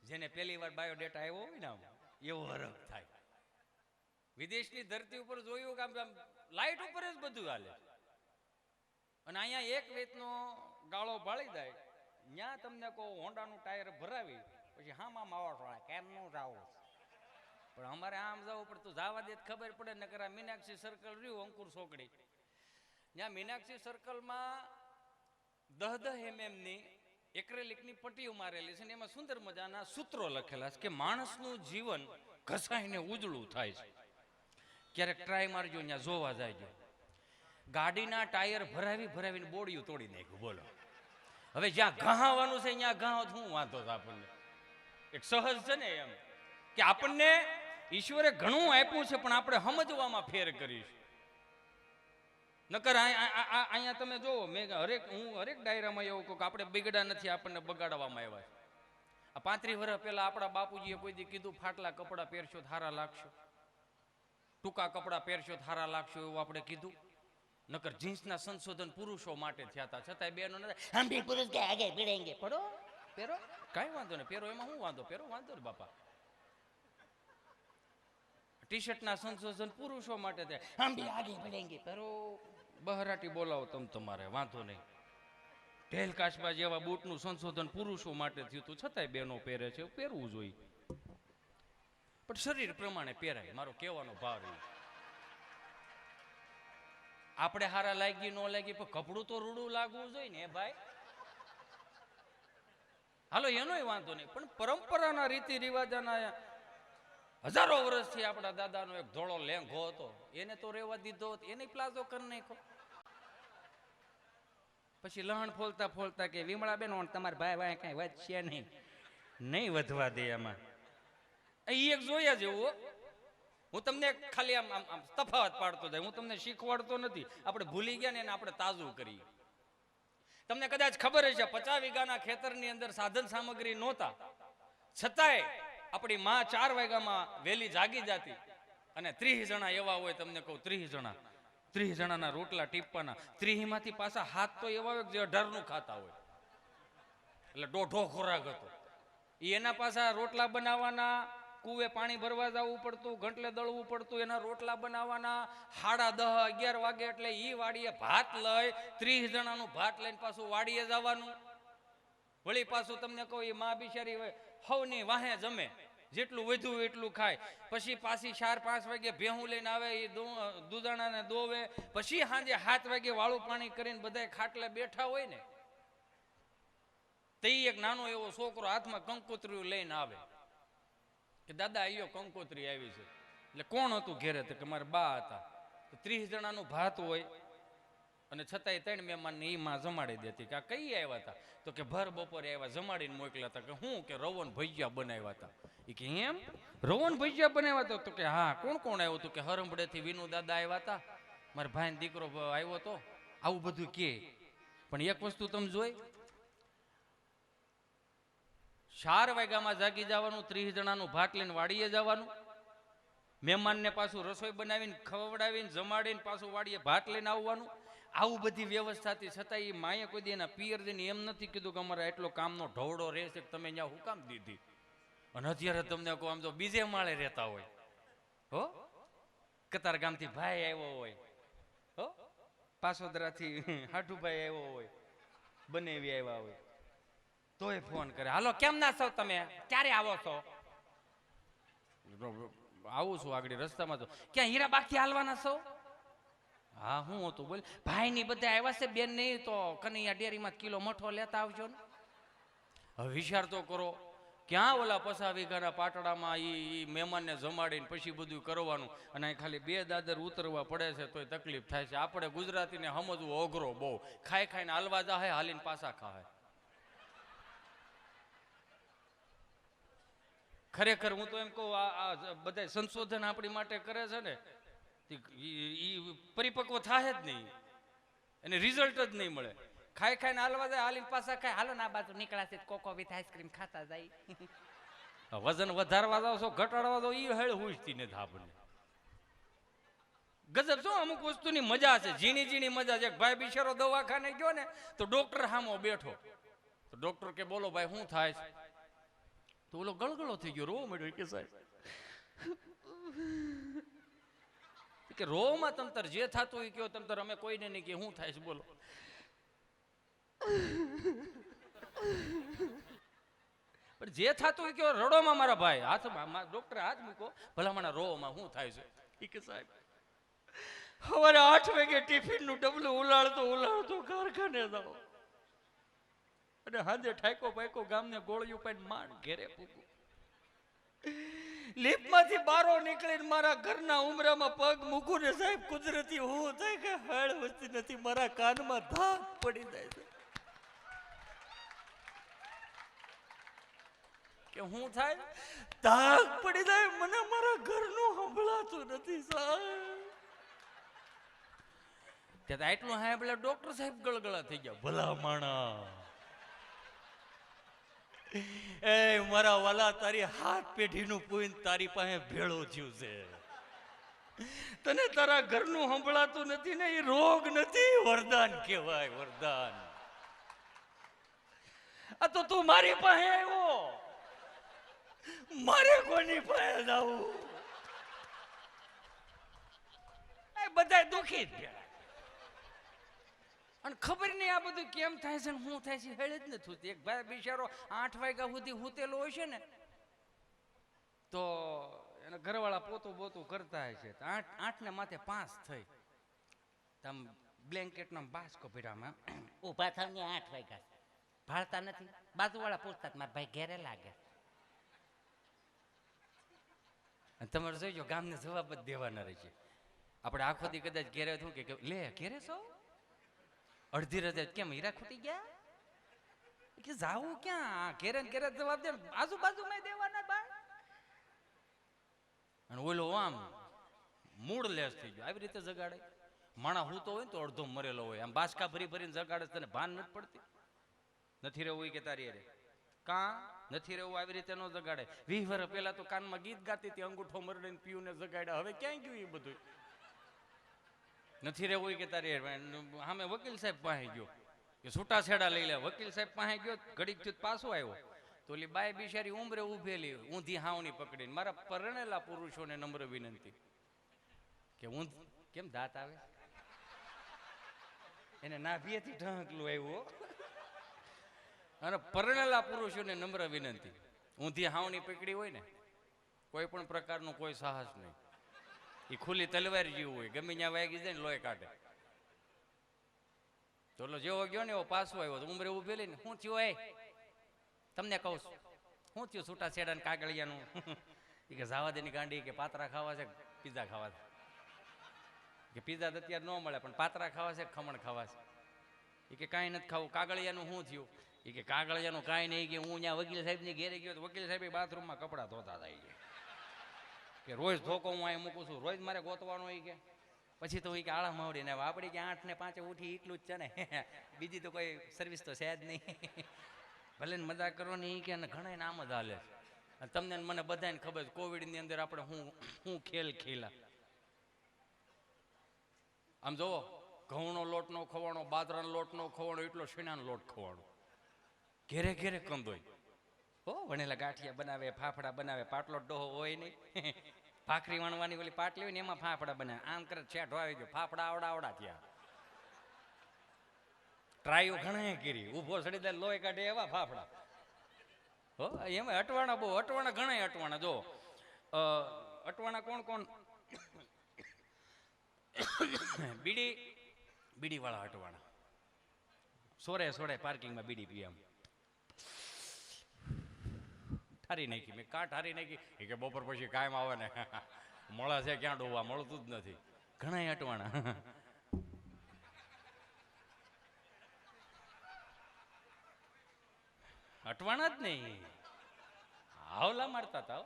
જેને પહેલી વાર બાયોડેટા આવ્યો હોય ને એવો હરખ થાય. વિદેશની ધરતી ઉપર જોયું કે આમ લાઈટ ઉપર જ બધું હાલે, અને અહીંયા એક વેતનો ગાળો ભાળી જાય. ત્યાં તમને કહો હોન્ડાનું ટાયર ભરાવી પછી હામાં આવો છો કેમ નું જાવું, પણ અમારે આમ જવું પડતું. જવા દે ખબર પડે ને. કરા મીનાક્ષી સર્કલ રહ્યું અંકુર ચોકડી, ત્યાં મીનાક્ષી સર્કલમાં 10 mm ની એક્રેલિકની પટ્ટીઓ મારેલી છે ને એમાં સુંદર મજાના સૂત્રો લખેલા છે કે માણસનું જીવન ઘસાઈને ઉજળું થાય છે. ક્યારેક ટ્રાય મારજો, ત્યાં જોવા જાય. ગાડીના ટાયર ભરાવીને બોડીયું તોડી નાખ્યું. બોલો હવે જ્યાં ઘાવાનું છે ત્યાં ઘાવ શું વાંધો છે આપણને? એક સહજ છે ને એમ કે આપણને ઈશ્વરે ઘણું આપ્યું છે પણ આપણે સમજવામાં ફેર કરીશ. નકર અહીંયા તમે જોવો, હું હરેક ડાયરામાં એવું કહું કે આપણે બિગડા નથી, આપણને બગાડવામાં આવ્યા છે. આ 35 વર્ષ પહેલા આપણા બાપુજીએ કોઈ દી કીધું ફાટલા કપડાં પહેરશો થારા લાગશો, ટૂંકા કપડાં પહેરશો થારા લાગશો એવું આપણે કીધું? નકર જીન્સના સંશોધન પુરુષો માટે થયા હતા, છતાંય બેનો નથી હમ ભી પુરુષ કે આગે ભીડેંગે. પડો પહેરો, કાંઈ વાંધો નહીં, પહેરો, એમાં શું વાંધો? પહેરો, વાંધો ને બાપા. ટી શર્ટના સંશોધન પુરુષો માટે થયા, હમ ભી આગે ભીડેંગે. પહેરો, બહરાટી બોલાવો તમ તમારે, વાંધો નહીં. ઢેલ કાશબા જેવા બૂટનું સંશોધન પુરુષો માટે થયું હતું, છતાંય બેનો પહેરે છે. પહેરવું જોઈએ પણ શરીર પ્રમાણે પહેરાય, મારો કહેવાનો ભાવ એ. આપણે હારા લાગી ન લાગી પણ કપડું તો રૂડું લાગવું જોઈએ ને ભાઈ. હાલો એનોય વાંધો નહીં, પણ પરંપરાના રીતિ રિવાજના હજારો વર્ષથી આપણા દાદાનો એક ધોળો લેંઘો હતો, એને તો રેવા દીધો, એને પ્લાઝો કરી નાખ્યો. પછી લહણ ફોલતા કે વિમળા બેન તમારા ભાઈ ભાઈ કઈ વધશે નહીં વધવા દે એમાં. એ એક જોયા જેવું. હું તમને ખાલી આમ તફાવત પાડતો જાય, હું તમને શીખવાડતો નથી. આપણે ભૂલી ગયા ને એને આપણે તાજું કરીએ. તમને કદાચ ખબર હશે 50 વીઘાના ખેતરની અંદર સાધન સામગ્રી નહોતા, છતાંય આપણી માં 4 વાગ્યામાં વહેલી જાગી જતી અને 30 જણા એવા હોય, તમને કહું 30 જણાના રોટલા ટીપવાના. 30 માંથી પાછા હાથ તો એવા હોય જે 18 નું ખાતા હોય, એટલે દોઢો ખોરાક હતો. એના પાછા રોટલા બનાવવાના, કુવે પાણી ભરવા જવું પડતું, ઘંટલે દળવું પડતું, એના રોટલા બનાવવાના. 10:30 11 વાગે એટલે ઈ વાડીએ ભાત લઈ 30 જણાનું ભાત લઈને પાછું વાડીએ જવાનું. વળી પાછું તમને કહું એ માં બિચારી હોય હવની વાહે જમે, જેટલું વધ્યું એટલું ખાય. પછી પાછી 4-5 વાગે ભેહું લઈને આવે, એ દૂધાણાને દોવે. પછી સાંજે 7 વાગે વાળું પાણી કરીને બધા ખાટલે બેઠા હોય ને, તે એક નાનો એવો છોકરો હાથમાં કંકોત્રીઓ લઈને આવે કે દાદા આયો કંકોત્રી આવી છે. એટલે કોણ હતું ઘેરે? તો કે મારા બા હતા. 30 જણાનું ભાત હોય અને છતાંય 3 મહેમાનને ઈ માં જમાડી દેતી. કે આ કઈ આવ્યા હતા? તો કે ભર બપોરે આવ્યા, જમાડીને મોકલ્યા હતા. કે હું? કે રવન ભજીયા બનાવ્યા હતા. એ કે એમ રવન ભજીયા બનાવ્યા હતા? તો કે હા. કોણ કોણ આવ્યું? તો કે હરંભડેથી વિનુ દાદા આવ્યા હતા, મારા ભાઈનો દીકરો આવ્યો હતો. આવું બધું કે. પણ એક વસ્તુ તમે જોઈ, 4 વાગ્યામાં જાગી જવાનું, 30 જણાનું ભાત લઈને વાડીએ જવાનું, મહેમાનને પાછું રસોઈ બનાવીને ખવડાવીને જમાડીને પાછું વાડીએ ભાત લઈને આવવાનું. આવું બધી વ્યવસ્થાથી છતાં એ માએ કોઈ દી એના પિયર જઈને એમ નથી કીધું કે અમારે એટલો કામનો ઢવડો રહેશે કે તમે ત્યાં હું કામ દીધી. અને અત્યારે તમને કહું, આમ તો બીજે માળે રહેતા હોય હો, કતાર ગામથી ભાઈ આવ્યો હોય હો, પાસોદરાથી હાઠુભાઈ આવ્યો હોય, બનેવી આવ્યા હોય, તોય ફોન કરે, હાલો કેમ ના છો તમે, ક્યારે આવો છો? આવું છું આગળ રસ્તામાં. તો ક્યાં હીરા બાગથી હાલવાના છો? હા હું હતું બોલ ભાઈ ની બધા આવ્યા છે બેન નહીં તો કનૈયા ડેરીમાં કિલો મઠો લેતા આવજો ને. હવે વિચાર તો કરો ક્યાં ઓલા પસા વીઘાના પાટડામાં ઈ મહેમાનને જમાડીને પછી બધું કરવાનું અને અહીં ખાલી 2 દાદર ઉતરવા પડે છે તોય તકલીફ થાય છે. આપણે ગુજરાતીને સમજવું અઘરો બહુ. ખાઈ ખાઈને હાલવા જાહે હાલીને પાછા ખાહે. ખરેખર હું તો એમ કહું આ બધા સંશોધન આપણી માટે કરે છે ને એ પરિપક્વ થાય જ નહીં, એને રિઝલ્ટ જ નહીં મળે. ખાઈ ખાઈને હાલવા જાય હાલીને પાછા ખાય હાલો ના બાજુ નીકળાશે કોકો વિથ આઈસ્ક્રીમ ખાતા જાય. વજન વધારવા જાવ છો ઘટાડવા જાવ એ હેળ હુજતી નથી આપણને. ગજબ શું અમુક વસ્તુની મજા છે, ઝીણી ઝીણી મજા છે. ભાઈ બિચારો દવાખાને ગયો ને તો ડોક્ટર સામો બેઠો તો ડોક્ટર કે બોલો ભાઈ શું થાય છે? તો ઓલો ગળગળો થઈ ગયો, રોવા માંડ્યો કે સાહેબ કે રોમાં તમતર જે થતું હોય કયો તમતર, અમે કોઈને નહીં કે શું થાય છે બોલો. પણ જે થતું હોય કયો રડોમાં મારા ભાઈ હાથમાં ડોક્ટરે હાથ મૂકો ભલામણા રોમાં શું થાય છે કે સાહેબ સવારે 8 વાગે ટિફિન નું ડબલું ઉલાળતો કારખાને જાઓ અને હાજે ઠાકો પાકો ગામને ગોળિયું પાઈને માંડ ઘેરે પૂગું. લીપમાંથી બારો નીકળીને મારા ઘરના ઉમરામાં પગ મૂકું ને સાહેબ કુદરતી હું થાય કે હાડ વસ્તી નથી, મારા કાનમાં ધાક પડી જાય છે કે હું થાય ધાક પડી જાય મને મારા ઘરનું સંભળાતું નથી સાહેબ. ત્યાં આટલું હા પેલા ડોક્ટર સાહેબ ગળગળા થઈ ગયા, ભલા માણા એ મારા વાલા તારી હાથ પેઢીનું પૂન તારી પાસે ભેળો થયું છે. તને તારા ઘરનું સંભળાતું નથી ને એ રોગ નથી, વરદાન કહેવાય વરદાન. આ તો તું મારી પાસે આવ્યો, મારે કોની પાસે જવું? બધા દુખી જ ગયા અને ખબર નહીં આ બધું કેમ થાય છે ને શું થાય છે હેળ જ નથી. એક ભાઈ બિચારો 8 વાગ્યા સુધી હુતેલો હોય છે ને તો એના ઘરવાળા પોતું બોતું કરતા હોય છે. 8 ને માથે 5 થઈ તમ બ્લેન્કેટનો બાસકો ભીડામાં ઊભા થાવ ને 8 વાગ્યા ભાળતા નથી. બાજુવાળા પૂછતા મારા ભાઈ ઘેરે લાગે. તમારે જોઈજો ગામને જવાબ જ દેવાના રહે છે. આપણે આખો દી કદાચ ઘેરે થયું કે લે ઘેરે છો અડધી રાતે કેમ હીરા ખૂટી ગયા કે જાવું ક્યાં ઘેરે ઘેરે જવાબ દે આજુબાજુમાં દેવાના બા. અને ઓલો આમ મૂળ લેસ થઈ ગયો આવી રીતે જગાડે. માણા હૂતો હોય ને તો અડધો મરેલો હોય આમ બાસકા ભરી ભરીને જગાડે તને ભાન નથી પડતી. નથી રહેવું હોય કે તારી અરે કાં નથી રહેવું આવી રીતે ન જગાડે. 20 વર્ષ પહેલા તો કાનમાં ગીત ગાતી હતી અંગૂઠો મરડીને પીયુને જગાડ્યા. હવે ક્યાં ગયું એ બધું? નથી રહેવું કે તારી સામે વકીલ સાહેબ પાસે ગયો કે છૂટાછેડા લઈ લે. વકીલ સાહેબ પાસે ગયો ઘડીક થયું પાછો આવ્યો તો ઓલી બાય બિચારી ઉંમરે ઉભેલી ઊંધી હાવણી પકડીને મારા પરણેલા પુરુષોને નમ્ર વિનંતી કે ઊંધ કેમ દાંત આવે એને નાભીએથી ઢંકલું આવ્યું. અને પરણેલા પુરુષોને નમ્ર વિનંતી ઊંધી હાવણી પકડી હોય ને કોઈ પણ પ્રકારનું કોઈ સાહસ નહીં. એ ખુલ્લી તલવાર જેવું હોય ગમે ત્યાં વાગી જાય ને લોહી કાઢે. તો જેવો ગયો ને એવો પાછો આવ્યો તો ઉંમરે ઉભેલી ને શું થયું એ તમને કહું છું શું થયું છૂટા છેડા ને કાગળિયાનું એ કે જાવા દેની ગાંડી કે પાતરા ખાવા છે પીઝા ખાવા છે કે પીઝા તો અત્યારે ન મળે પણ પાતરા ખાવા છે ખમણ ખાવા છે. એ કે કાંઈ નથી ખાવું. કાગળિયાનું શું થયું? એ કે કાગળિયાનું કાંઈ નહીં કે હું ત્યાં વકીલ સાહેબની ઘેરે ગયો તો વકીલ સાહેબ બાથરૂમમાં કપડાં ધોતા થાય છે કે રોજ ધોકો હું અહીં મૂકું છું રોજ મારે ગોતવાનો હોય કે પછી તો કે આળા માવડીને આપણે કે 8 ને 5 ઉઠી એટલું જ છે ને બીજી તો કોઈ સર્વિસ તો છે જ નહીં. ભલે ને મજાક કરવાની કે ઘણા નામ જ હાલે. તમને મને બધાને ખબર છે કોવિડની અંદર આપણે હું ખેલ ખેલા. આમ જોવો ઘઉંનો લોટ નો ખવાણો બાજરાનો લોટ નો ખવાણો એટલો શીણાનો લોટ ખવાણો ઘેરે ઘેરે કંદોય હો વણેલા ગાંઠિયા બનાવે ફાફડા બનાવે. પાટલો ડોહો હોય નહીં ભાખરી વણવાની ઓલી પાટલી હોય ને એમાં ફાફડા બનાવે. આમ કરે છેઠો આવી ગયો ફાફડા આવડા થયા. ટ્રાયો ઘણા કરી ઊભો સડી દે લોહી કાઢે એવા ફાફડા હો. એમાં અટવાણા બહુ અટવાણા ઘણા અટવાણા જો અટવાણા કોણ કોણ બીડી બીડી વાળા હટવાના સોરે સોરે પાર્કિંગમાં બીડી પીએ આમ ઠારી નાખી. મેં કાં ઠારી નાખી? એ કે બપોર પછી કાયમ આવે ને મળે છે ક્યાં ડોવા, મળતું જ નથી. ઘણા હટવાના. હટવાના જ નહીં, હાવલા મારતા હતા.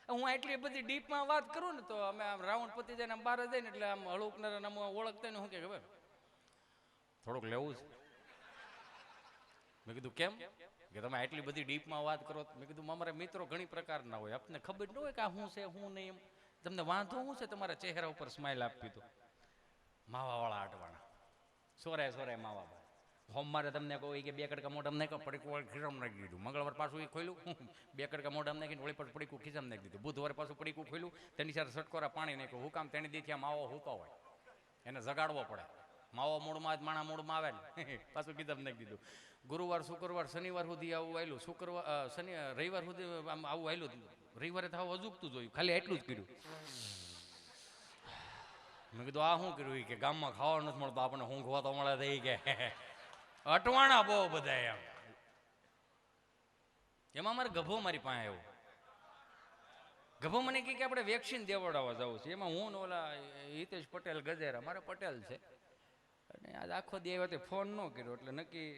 હું એટલી બધી ડીપમાં વાત કરું ને તો અમે આમ રાઉન્ડ પતી જાય ને આમ બહાર જાય ને એટલે આમ હળુકનાર ઓળખતા ને શું કે ખબર થોડુંક લેવું છે. મેં કીધું કેમ? કે તમે આટલી બધી ડીપમાં વાત કરો. મેં કીધું અમારા મિત્રો ઘણી પ્રકારના હોય, આપણને ખબર ન હોય કે આ શું છે શું નહીં. એમ તમને વાંધો શું છે તમારા ચહેરા ઉપર સ્માઇલ આપી તો માવાવાળા આટવાના સોરે સોરે માવા. સોમવારે તમને કોઈ કે 2 કડકા મોઢામાં નાખ્યો, પડીકું ખીસામાં નાખી દીધું. મંગળવાર પાછું એ ખોલ્યું, 2 કડકા મોઢામાં નાખીને વળી પાછું પડીકું ખીસામાં નાખી દીધું. બુધવારે પાછું પડીકું ખોલ્યું, તેની સાથે સટકોરા પાણી નાખ્યું. હું કામ તેની દીથી આ માવો હૂતો હોય એને જગાડવો પડે. માવો મૂળમાં જ માણા મૂળમાં આવે ને પાછું ખીસામાં નાખી દીધું. ગુરુવાર શુક્રવાર શનિવાર સુધી આવું આવેલું, રવિવાર સુધી આમ આવું આવેલું. રવિવારે તો આવું અજુકતું જોયું, ખાલી એટલું જ કર્યું. મેં કીધું આ શું કર્યું? કે ગામમાં ખાવા નથી મળતો, આપણને ઊંઘવા તો મળે થઈ કે અટવાણા બહુ બધા. એમ એમાં મારે ગભો મારી પાસે આવ્યો. ગભો મને કે આપણે વેક્સિન દેવડાવવા જવું છે. એમાં હું ઓલા હિતેશ પટેલ ગજેરા, મારે પટેલ છે, અને આજ આખો દી આવ્યો તે ફોન ન કર્યો એટલે નક્કી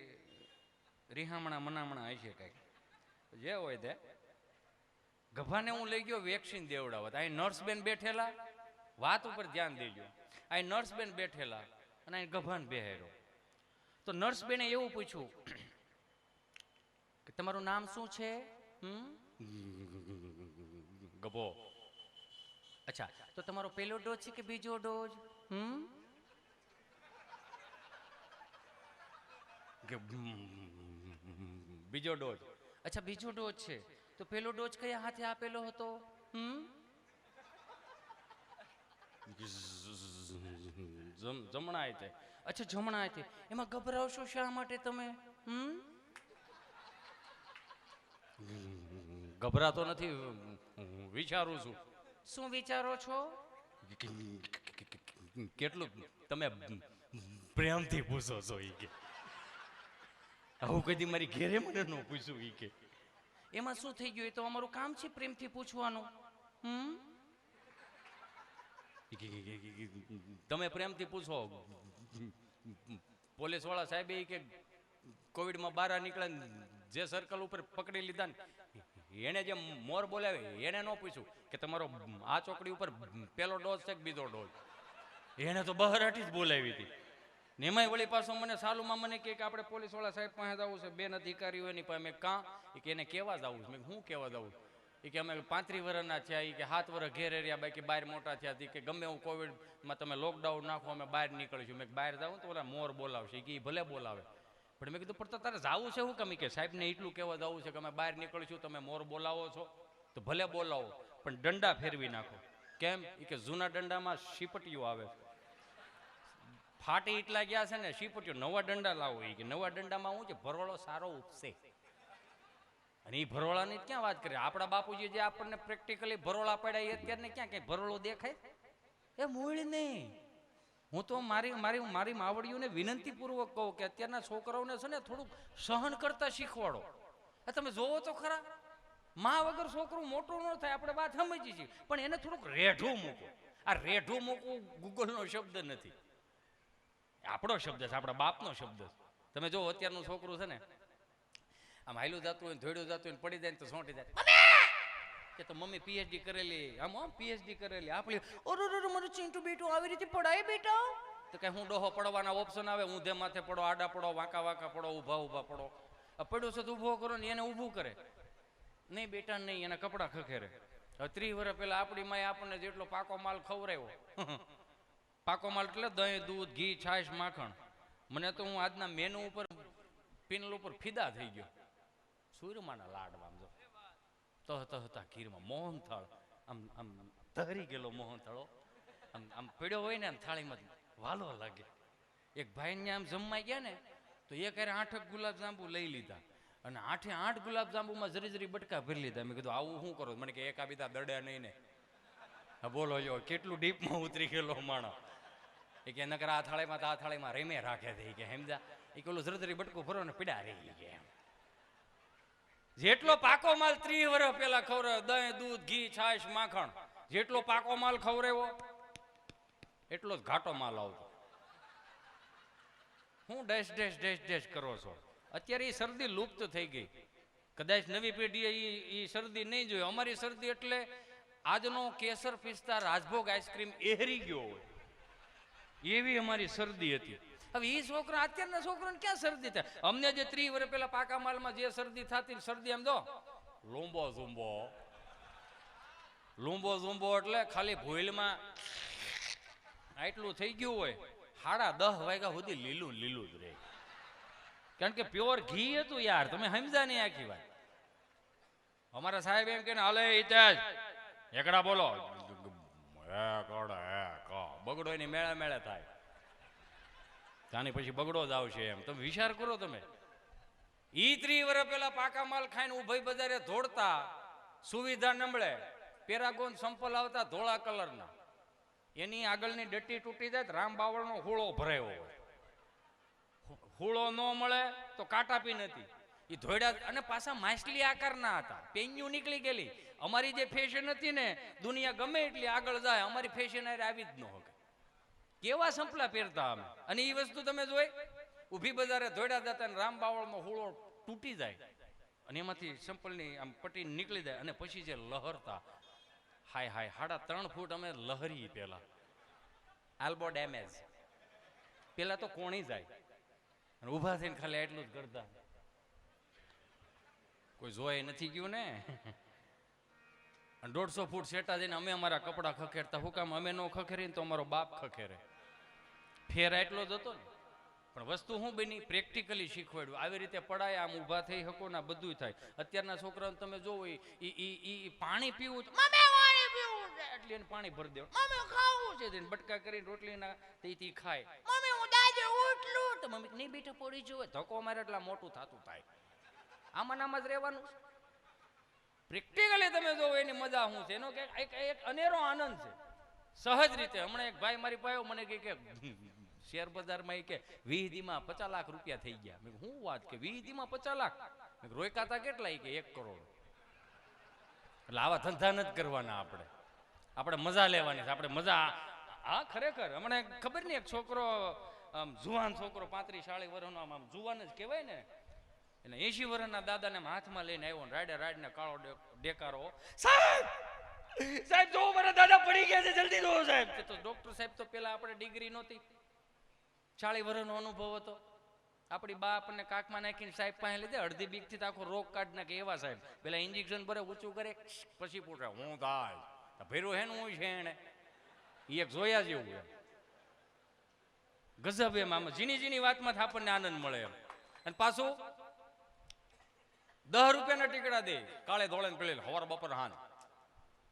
રિહામણા મનામણા હશે કંઈક જે હોય તે. ગભાને હું લઈ ગયો વેક્સિન દેવડાવવા. અહીં નર્સ બેન બેઠેલા, વાત ઉપર ધ્યાન દેજો. અહીં નર્સ બેન બેઠેલા અને અહીં ગભાને બેહેરો. તો નર્સ બેને એવું પૂછ્યું કે તમારું નામ શું છે? ગભો. અચ્છા, તો તમારો પહેલો ડોઝ છે કે બીજો ડોઝ? બીજો ડોઝ. અચ્છા, બીજો ડોઝ છે. તો પહેલો ડોઝ કયા હાથે આપેલો હતો? જમણા હાથે. અચ્છા, જમણા હાથે. એમાં ગભરાવશો શા માટે તમે? ગભરાતો નથી, વિચારું છું. શું વિચારો છો? કેટલું તમે પ્રેમથી પૂછો છો ઈ કે આવું કદી મારી ઘેરે મને ન પૂછ્યું ઈ કે. એમાં શું થઈ ગયું? એ તો અમારું કામ છે પ્રેમથી પૂછવાનું. તમે પ્રેમથી પૂછો. પોલીસ વાળા સાહેબ કે કોવિડમાં બહાર નીકળે જે સર્કલ ઉપર પકડી લીધા ને એને જે મોર બોલાવે એને ન પૂછ્યું કે તમારો આ ચોકડી ઉપર પેલો ડોઝ છે કે બીજો ડોઝ. એને તો બહારાટી જ બોલાવી હતી. ને એમાંય વળી પાછો મને સાલુમાં મને કે આપણે પોલીસ વાળા સાહેબ પાસે જવું છે, બેન અધિકારીઓ એની પાસે. મેં કાં? કે એને કહેવા જવું છે. મેં શું કહેવા જવું? એ કે અમે 35 વર્ષના થયા, એ કે 7 વર્ષ ઘેરે રહ્યા, બાકી બહાર મોટા થયા હતી, કે ગમે હું કોવિડમાં તમે લોકડાઉન નાખો અમે બહાર નીકળીશું. મેં બહાર જાઉં તો ઓલા મોર બોલાવશે, કે એ ભલે બોલાવે. પણ મેં કીધું પણ તારે જાવું છે શું કમી? કે સાહેબને એટલું કહેવા જવું છે કે અમે બહાર નીકળીશું, તમે મોર બોલાવો છો તો ભલે બોલાવો, પણ દંડા ફેરવી નાખો. કેમ? એ કે જૂના દંડામાં શીપટીઓ આવે, ફાટી એટલા ગયા છે ને શીપટીઓ, નવા દંડા લાવો. એ કે નવા દંડામાં શું છે? ભરોળો સારો ઉપસે. અને એ ભરોળાની ક્યાં વાત કરીએ? આપણા બાપુજી જે આપણને પ્રેક્ટિકલી ભરોળા પડ્યા એ અત્યારને ક્યાં કઈ ભરોળો દેખાય? એ મૂળ નહીં. હું તો મારી માવડીઓને વિનંતી પૂર્વક કહું કે અત્યારના છોકરાઓને છે ને થોડુંક સહન કરતા શીખવાડો. તમે જોવો તો ખરા, માં વગર છોકરું મોટું ન થાય, આપણે વાત સમજીએ છીએ, પણ એને થોડુંક રેઢું મૂકો. આ રેઢું મૂકવું ગૂગલનો શબ્દ નથી, આપણો શબ્દ છે, આપણા બાપનો શબ્દ છે. તમે જો અત્યારનું છોકરું છે ને આમ હાયલું જતું હોય, ધોડ્યું જતું હોય, પડી જાય ને તો સોંટી જાય કે તો મમ્મી પીએચડી કરેલી, આમ પીએચડી કરેલી. આપણે ઓરો મારું ચિંટુ બેટું આવી રીતે પડાય બેટા? તો કે હું ડોહો પડવાના ઓપ્શન આવે, ઊંધે માથે પડો, આડા પડો, વાંકા પડો, ઊભા પડો. પડ્યો છે તો ઊભો કરો ને એને ઊભું કરે નહીં બેટા, નહીં એના કપડા ખખેરે. હવે 30 વર્ષ પહેલા આપણી માએ આપણને જેટલો પાકો માલ ખવરાવ્યો, પાકો માલ એટલે દહીં, દૂધ, ઘી, છાશ, માખણ. મને તો હું આજના મેનુ ઉપર પિનલ ઉપર ફિદા થઈ ગયો. સૂરમાના લાડવા તો હતા ખીરમાં મોહનથાળ, આમ ધરી ગયેલો મોહનથાળો આમ પડ્યો હોય ને આમ થાળીમાં વાલો લાગે. એક ભાઈને આમ જમવા ગયા ને તો એક 8 ગુલાબ જાંબુ લઈ લીધા અને 8 ગુલાબ જાંબુમાં જરી બટકા ભરી લીધા. મેં કીધું આવું શું કરો? મને કે એકા બીજા દડ્યા નહીં ને. બોલો જો કેટલું ડીપમાં ઉતરી ગયેલો માણસ. એ કે નકર આ થાળીમાં રેમે રાખે છે કે સમજા એ કે ઓલું જરદરી બટકું ભરો ને પીડા રહી કે જેટલો પાકો માલ 30 વર્ષ પેલા ખવડાવ્યો, દહીં, દૂધ, ઘી, છાશ, માખણ, જેટલો પાકો માલ ખવડાવ્યો એટલો જ ઘાટો માલ આવતો. હું ડેશ ડેશ ડેશ ડેશ કરો છો? અત્યારે એ શરદી લુપ્ત થઈ ગઈ. કદાચ નવી પેઢીએ એ શરદી નહીં જોઈ. અમારી શરદી એટલે આજનો કેસર પિસ્તા રાજભોગ આઈસ્ક્રીમ એહરી ગયો હોય એવી અમારી શરદી હતી. હવે એ છોકરા અત્યારના છોકરાને ક્યાં શરદી થાય? અમને જે 30 વર્ષ પેલા પાકા માલમાં જે શરદી થતી શરદી એમ દો લૂંબો ઝૂંબો એટલે ખાલી ભોયલમાં આટલું થઈ ગયું હોય 10:30 વાગ્યા સુધી લીલું જ રહે. કારણ કે પ્યોર ઘી હતું યાર. તમે સમજા નહીં આખી વાત. અમારા સાહેબ એમ કે હાલે હિતેશ એકડા બોલો બગડો એની મેળે થાય તાની પછી બગડો જ આવશે એમ. તમે વિચાર કરો. તમે ઈ 30 વર્ષ પેલા પાકા માલ ખાઈને ઉભઈ બજારે દોડતા, સુવિધા નમળે, પેરાગોન સંપલ આવતા ધોળા કલરના, એની આગળની ડટ્ટી તૂટી જાય રામ બાવળનો હુળો ભરાયો હોય. હુળો ન મળે તો કાટાપી નથી એ ધોળ્યા અને પાછા માછલી આકારના હતા. પેન્યુ નીકળી ગયેલી. અમારી જે ફેશન હતી ને દુનિયા ગમે એટલી આગળ જાય અમારી ફેશન આવી જ ન હોય. કેવા સંપલા પહેરતા અમે. અને એ વસ્તુ તમે જોઈ ઊભી બજારે ધોળ્યા જતા ને રામ બાવળનો હુળો તૂટી જાય અને એમાંથી સંપલની આમ પટ્ટી નીકળી જાય અને પછી જે લહરતા હાય 3.5 ફૂટ અમે લહરી. પેલા આલ્બો ડેમેજ પેલા તો કોણી જાય અને ઊભા થઈને ખાલી એટલું જ કરતા. કોઈ જોઈ નથી ગયું ને. 150 ફૂટ સેટા જઈને અમે અમારા કપડા ખખેરતા. હું કામ અમે નો ખખેરીને તો અમારો બાપ ખખેરે. ફેર એટલો જ હતો ને. પણ વસ્તુ શું બની પ્રેક્ટિકલી શીખવાડ્યું. આવી રીતે પડાય આમ ઊભા થઈ શકો ને બધું થાય. અત્યારના છોકરાઓને તમે જોવો પાણી પીવું એટલે એને પાણી ભરી દેવું. મમ્મી ખાવું છે બટકા કરીને રોટલીના તે ખાય. મમ્મી હું દાદે ઉઠલું તો મમ્મી નહીં બેઠા પડી જવે ધક્કો મારે એટલે મોટું થતું થાય. આમાં જ રહેવાનું. પ્રેક્ટિકલી તમે જોવો એની મજા શું છે એનો એક અનેરો આનંદ છે. સહજ રીતે હમણાં એક ભાઈ મારી પાસે મને કે શેર બજારમાં કે 20 દીમાં 50 લાખ રૂપિયા થઈ ગયા. મેં શું વાત કે 20 દીમાં 50 લાખ? રોયકા તા કેટલા? કે 1 કરોડ. એટલે આવા ધંધા નથી કરવાના. આપણે મજા લેવાની છે. આપણે મજા હા ખરેખર. હમણાં ખબર નહીં એક છોકરો આમ જુવાન છોકરો 35-40 વર્ષનો આમ જુવાન જ કહેવાય ને એને 80 વર્ષના દાદાને હાથમાં લઈને આવ્યો ને રાડને કાળો ડેકારો. સાહેબ જો મારા દાદા પડી ગયા છે જલ્દી જો સાહેબ. તો ડોક્ટર સાહેબ તો પેલા આપણે ડિગ્રી નહોતી 40 વર્ષનો અનુભવ હતો. આપણી બા આપણને કાકમાં નાખીને સાહેબ પાસે લીધે અડધી બીકથી તો આખો રોગ કાઢ નાખે એવા સાહેબ. પેલા ઇન્જેક્શન ભરે ઊંચું કરે પછી પૂછે હું થાય ભેરું હેનું હું છે એને એક જોયા જેવું એમ ગજબ એમ. આમ ઝીણી વાતમાં આપણને આનંદ મળે એમ. અને પાછું 10 રૂપિયાના ટીકડા દે કાળે ધોળે ને પેલી હવાર બપોર હાન.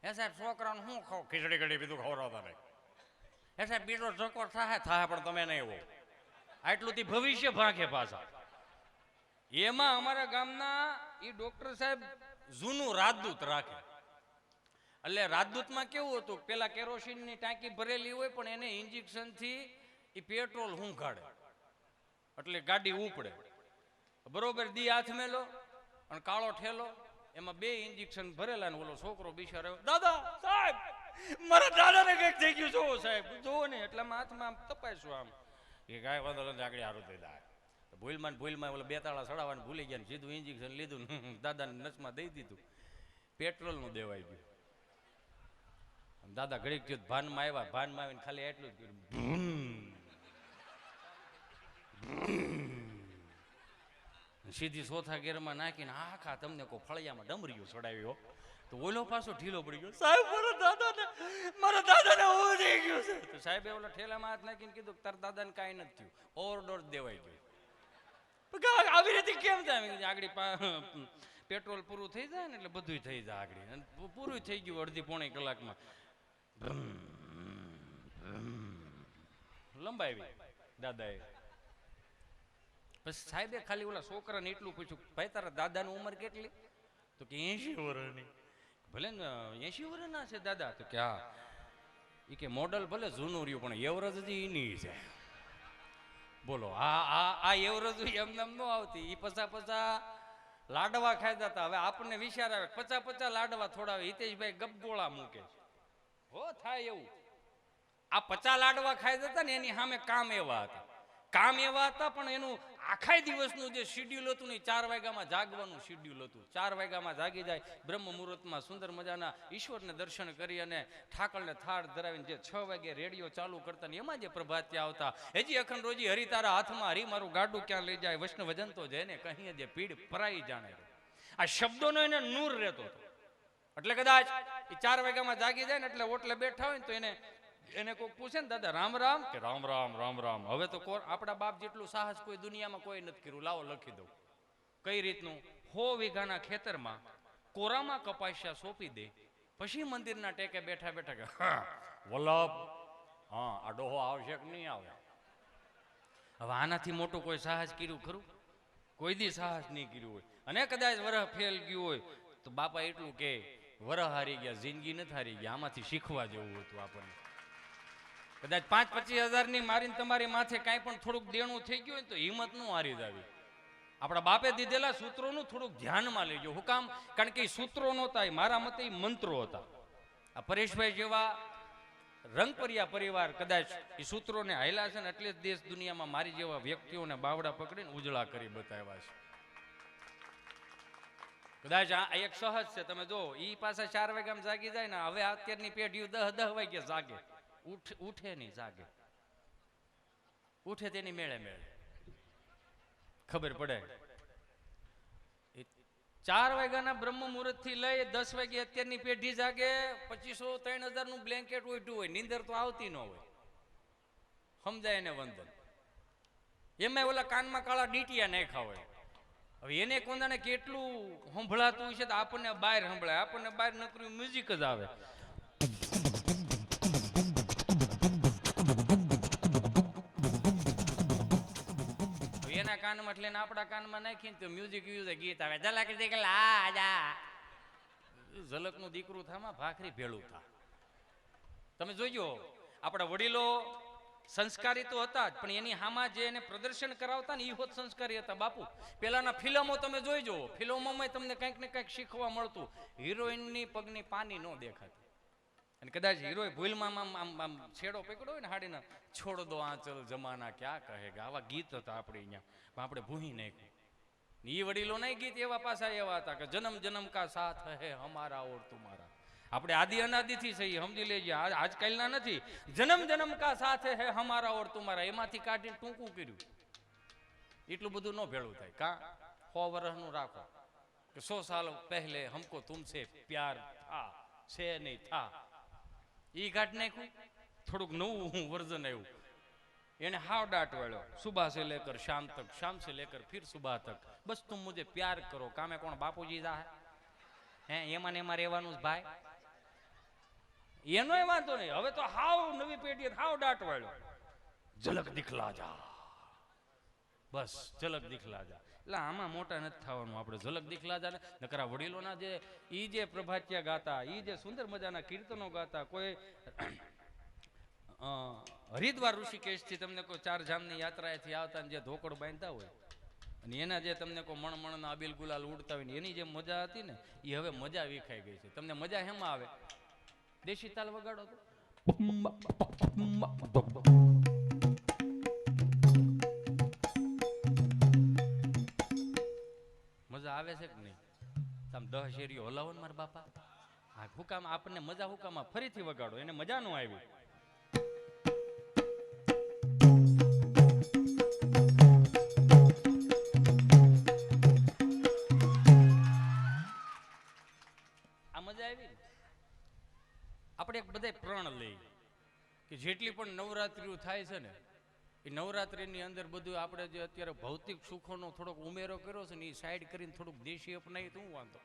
હે સાહેબ છોકરાને શું ખાવ? ખીચડી કઢી બીજું ખવડાવતા નહીં. હે સાહેબ બીજો ચકોર થાય પણ તમે નહીં હો. આટલું થી ભવિષ્ય ભાંગે પાછા. એમાં અમારા ગામના એ ડોક્ટર સાહેબ જૂનું રાજદૂત રાખે. એટલે રાજદૂતમાં કેવું હતું પેલા કેરોસીનની ટાંકી ભરેલી હોય પણ એને ઇન્જેક્શનથી એ પેટ્રોલ હુંઘાડે એટલે ગાડી ઉપડે. બરોબર દી હાથ મેલો અને કાળો ઠેલો એમાં 2 ઇન્જેક્શન ભરેલા ને ઓલો છોકરો બિચારો દાદા સાહેબ મારા દાદાને કઈક થઈ ગયું જોવો સાહેબ જોવો ને એટલે હાથમાં આમ તપાઈશું આમ એ ગાય વાંધો આગળ હારું થઈ જાય. ભૂલમાં ઓલા 2 તાળા ચડાવવાનું ભૂલી ગયા સીધું ઇન્જેક્શન લીધું દાદાને નસમાં દઈ દીધું. પેટ્રોલનું દેવાઈ ગયું. દાદા ઘડીક થયું ભાનમાં આવીને ખાલી એટલું જ કર્યું સીધી ચોથા ગેરમાં નાખીને આખા તમને કોઈ ફળિયામાં ડમરીઓ ચડાવ્યો તો ઓલો પાછો ઢીલો પડી ગયો. સાહેબ મારા દાદાને ઓવર થઈ ગયું છે. તો સાહેબે ઓલા ઠેલામાં હાથ નાખીને કીધું તારા દાદાને કાંઈ નથી થયું ઓવરડોઝ દેવાઈ ગયું. આવી રીતે કેમ થાય? આગળ પેટ્રોલ પૂરું થઈ જાય ને એટલે બધું થઈ જાય આગળ. પૂરું થઈ ગયું અડધી-પોણી કલાકમાં લંબાવી દાદાએ. પછી સાહેબે ખાલી ઓલા છોકરાને એટલું પૂછ્યું ભાઈ તારા દાદાની ઉંમર કેટલી? તો કે 80 વર્ષની. ભલે ને 80 વર્ષના છે દાદા? તો કે હા. એ કે મોડલ ભલે જૂનું રહ્યું પણ એવરેજ હજી એની છે. બોલો આ એવરેજ એમને એમ ન આવતી. એ પચા લાડવા ખાઈ જતા. હવે આપણને વિચાર આવે 50 લાડવા થોડા હિતેશભાઈ ગપગોળા મૂકે હો થાય એવું. આ 50 લાડવા ખાઈ જતા ને એની સામે કામ એવા હતા પણ એનું આખા દિવસનું જે શેડ્યુલ હતું ને 4 વાગ્યામાં જાગવાનું શેડ્યુલ હતું. 4 વાગ્યામાં જાગી જાય, બ્રહ્મ મુહૂર્તમાં સુંદર મજાના ઈશ્વરને દર્શન કરી અને ઠાકરને થાળ ધરાવીને જે 6 વાગે રેડિયો ચાલુ કરતા ને એમાં જે પ્રભાત્યા આવતા. હજી અખંડ રોજી હરી તારા હાથમાં, હરી મારું ગાડું ક્યાં લઈ જાય, વૈષ્ણવ વજન તો જેને કહીએ જે પીડ પરાઈ જાણે. આ શબ્દોનો એને નૂર રહેતો હતો. એટલે કદાચ એ 4 વાગ્યામાં જાગી જાય ને એટલે ઓટલે બેઠા હોય ને તો એને કોઈ પૂછે ને દાદા રામ રામ કે રામ રામ રામ રામ. હવે તો આપણા બાપ જેટલું સાહસ કોઈ દુનિયામાં કોઈ નથી કર્યું. લાવો લખી દઉં કઈ રીતનું. 100 વીઘાના ખેતરમાં કોરામાં કપાસિયા સોંપી દે, પછી મંદિરના ટેકે બેઠા બેઠા કે વલ્લભ હા આ ડોહો આવશે કે નહીં આવે. હવે આનાથી મોટું કોઈ સાહસ કર્યું ખરું? કોઈ દી સાહસ નહીં કર્યું હોય. અને કદાચ વરહ ફેલ ગયું હોય તો બાપા એટલું કે વરહ હારી ગયા, જિંદગી નથી હારી ગયા. આમાંથી શીખવા જેવું હતું આપણને. કદાચ 5-25 હજારની મારીને તમારી માથે કાંઈ પણ થોડુંક દેણું થઈ ગયું હોય તો હિંમત નું હારી જાવી. આપણા બાપે દીધેલા સૂત્રોનું થોડુંક ધ્યાનમાં લેજો. હું કામ? કારણ કે એ સૂત્રો નહોતા, મારા મતે એ મંત્રો હતા. આ પરેશભાઈ જેવા રંગપરિયા પરિવાર કદાચ એ સૂત્રોને હાયલા છે ને એટલે જ દેશ દુનિયામાં મારી જેવા વ્યક્તિઓને બાવડા પકડીને ઉજળા કરી બતાવ્યા છે. કદાચ આ એક સહજ છે. તમે જો ઈ પાછા 4 વાગ્યામાં જાગી જાય ને. હવે અત્યારની પેઢીઓ 10 વાગ્યે જાગે, ઉઠે નહીં, જાગે. ઉઠે તેની મેળે ખબર પડે. 4 વાગ્યાના બ્રહ્મ મુહૂર્ત થી લઈ 10 વાગે અત્યારની પેઢી જાગે. 2500-3000 નું બ્લેન્કેટ ઓઢ્યું હોય, નીંદર તો આવતી ન હોય. સમજાય એને વંદન. એમાં ઓલા કાનમાં કાળા ડીટીયા નાખ્યા હોય. હવે એને કોંદાને કેટલું સંભળાતું છે તો આપણને બહાર સંભળાય. આપણને બહાર નકરું મ્યુઝિક જ આવે. એના કાનમાં એટલે આપણા કાનમાં નાખીને તો મ્યુઝિક ગીત આવે. ઝલક નું દીકરું થામાં ભાખરી ભેળું થા. તમે જોજો આપણા વડીલો સંસ્કારી તો હતા જ પણ એની હામાં જે એને પ્રદર્શન કરાવતા ને એ હોત સંસ્કારી હતા. બાપુ પેલાના ફિલ્મો તમે જોઈજો, ફિલ્મોમાં તમને કંઈક ને કંઈક શીખવા મળતું. હિરોઈનની પગની પાની ન દેખાતી. અને કદાચ હીરો ભૂલમાં આમ છેડો પકડ્યો હોય ને હાડીના, છોડ દો આંચલ જમાના ક્યાં કહેગા. આવા ગીત હતા આપણે અહીંયા, આપણે ભૂહી નાખ્યું. એ વડીલો નહીં ગીત એવા પાછા એવા હતા કે જન્મ જન્મ કા સાથ હે હમારા ઓર તુમારા. આપણે આદિ અનાદિથી સહી સમજી લેજે, આજકાલના નથી. જન્મ જન્મ કા સાથ હે હમારા ઓર તુમારા એમાંથી કાઢીને ટૂંકું કર્યું. એટલું બધું ન ભેળું થાય. કા 100 વર્ષનું રાખો કે 100 સાલ પહેલે હમકો તુમસે પ્યાર થા છે નહીં થા. ઈ ઘાટ નાખ્યું. થોડુંક નવું વર્ઝન આવ્યું. એને હાવ દાટ વાળ્યો. સુબહ से लेकर शाम तक, शाम से लेकर फिर सुबह तक, बस तुम मुझे प्यार करो. કામે કોણ બાપુજી જા હે એમાં ને એમાં રહેવાનું ભાઈ. એનો વાંધો નહીં. હવે તો હાવ નવી પેઢી હાવ દાટ વાળ્યો. ઝલક દિખલા જા, બસ ઝલક દિખલા જા. એટલે આમાં મોટા નથી થવાનું આપણે. ઝલક દિખલા જા નકરા વડીલોના જે ઈ જે પ્રભાત્યા ગાતા, ઈ જે સુંદર મજાના કીર્તનો ગાતા. કોઈ હરિદ્વાર ઋષિકેશ થી તમને કોઈ 4 ધામની યાત્રાએથી આવતા જે ધોકડ બાંધતા હોય અને એના જે તમને કોઈ મણમણના અબીલ ગુલાલ ઉડતા હોય ને એની જે મજા હતી ને એ હવે મજા વિખાઈ ગઈ છે. તમને મજા હેમાં આવે? દેશી તાલ વગાડો તો મજા આવે છે કે નહીં? તમે 10 શેરીઓ હલાવો ને મારા બાપા. હા હુકામ આપણને મજા હુકામાં ફરીથી વગાડો. એને મજા ન આવી. આપણે એક બધા પ્રણ લઈ કે જેટલી પણ નવરાત્રિઓ થાય છે ને એ નવરાત્રિની અંદર બધું આપણે જે અત્યારે ભૌતિક સુખોનો થોડોક ઉમેરો કર્યો છે ને એ સાઈડ કરીને થોડુંક દેશી અપનાવી તો હું વાંધો.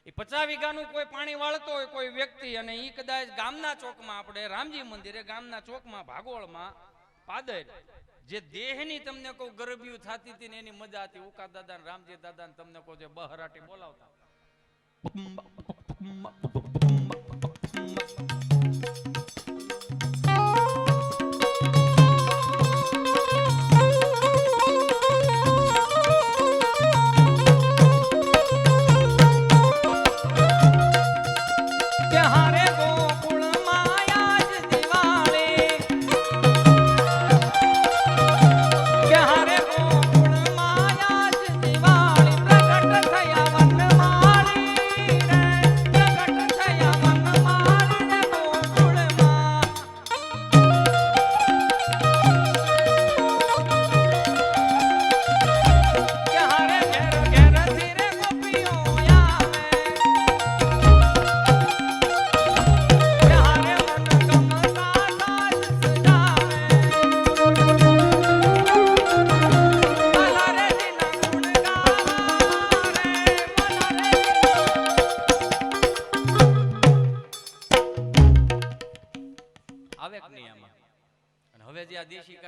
એ 50 વીઘાનું કોઈ પાણી વાળતો હોય કોઈ વ્યક્તિ અને એ કદાચ ગામના ચોકમાં, આપણે રામજી મંદિરે ગામના ચોકમાં ભાગોળમાં પાદર જે દેહની તમને કોઈ ગરબિયું થતી હતી ને એની મજા હતી. ઉકા દાદા ને રામજી દાદા ને તમને કોઈ જે બહરાટી બોલાવતા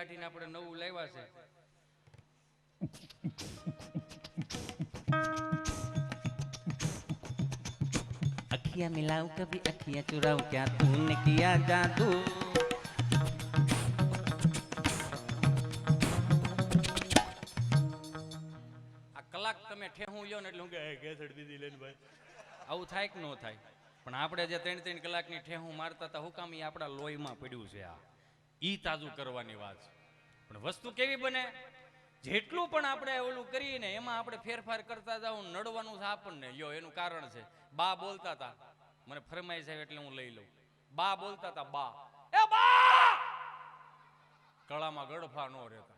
કાઢીને આપણે નવું લાવ્યા છે. अखियां मिलाऊं कभी अखियां चुराऊं क्या तूने किया जादू આ કલાક તમે ઠેહું લ્યો ને એટલે હું કે કેસડ દીધી લઈને ભાઈ આવું થાય કે ન થાય? પણ આપણે જે 3-3 કલાકની ઠેહું મારતા હતા હું કામ એ આપણા લોહીમાં પડ્યું છે. આ ઈ તાજું કરવાની વાત છે. પણ વસ્તુ કેવી બને? જેટલું પણ આપણે ઓલું કરીને એમાં આપણે ફેરફાર કરતા જાવ, નડવાનું છે આપણને. લ્યો એનું કારણ છે. બા બોલતા હતા, મને ફરમાઈ છે એટલે હું લઈ લઉં. બા બોલતા હતા, બા એ બા, ગળામાં ગળફા ન રહેતા.